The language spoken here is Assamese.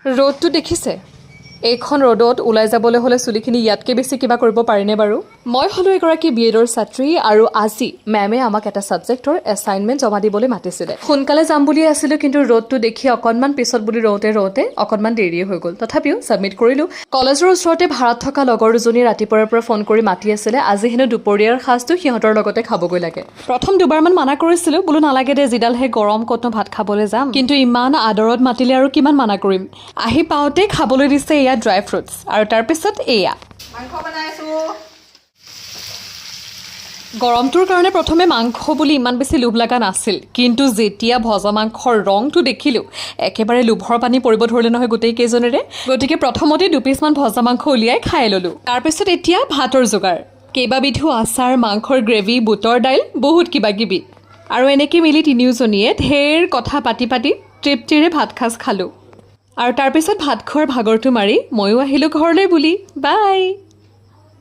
ৰ'দটো দেখিছে এইখন ৰ'দত ওলাই যাবলৈ হ'লে চুলিখিনি ইয়াতকৈ বেছি কিবা কৰিব পাৰিনে বাৰু মই হ'লো এগৰাকী বিএডৰ ছাত্ৰী আৰু আজি মেমে আমাক এটা ছাবজেক্টৰ এছাইনমেণ্ট জমা দিবলৈ মাতিছিলে সোনকালে যাম বুলি আছিলোঁ কিন্তু ৰ'দটো দেখি অকণমান পিছত বুলি ৰওঁতে অকণমান দেৰিয়ে হৈ গ'ল তথাপিও ছাবমিট কৰিলোঁ কলেজৰ ওচৰতে ভাড়াত থকা লগৰ দুজনীয়ে ৰাতিপুৱাৰ পৰা ফোন কৰি মাতি আছিলে আজি হেনো দুপৰীয়াৰ সাঁজটো সিহঁতৰ লগতে খাবগৈ লাগে প্ৰথম দুবাৰমান মানা কৰিছিলোঁ বোলো নালাগে দে যিডালহে গৰম ক'তনো ভাত খাবলৈ যাম কিন্তু ইমান আদৰত মাতিলে আৰু কিমান মানা কৰিম আহি পাওঁতে খাবলৈ দিছে এয়া ড্ৰাই ফ্ৰুটছ আৰু তাৰপিছত এয়া মাংস বনাইছোঁ গৰমটোৰ কাৰণে প্ৰথমে মাংস বুলি ইমান বেছি লোভ লগা নাছিল কিন্তু যেতিয়া ভজা মাংসৰ ৰংটো দেখিলোঁ একেবাৰে লোভৰ পানী পৰিব ধৰিলে নহয় গোটেই কেইজনেৰে গতিকে প্ৰথমতে দুপিচমান ভজা মাংস উলিয়াই খাই ল'লোঁ তাৰপিছত এতিয়া ভাতৰ যোগাৰ কেইবাবিধো আচাৰ মাংসৰ গ্ৰেভি বুটৰ দাইল বহুত কিবা কিবি আৰু এনেকৈ মিলি তিনিওজনীয়ে ঢেৰ কথা পাতি তৃপ্তিৰে ভাত সাজ খালোঁ আৰু তাৰপিছত ভাত খোৱাৰ ভাগৰটো মাৰি ময়ো আহিলোঁ ঘৰলৈ বুলি বাই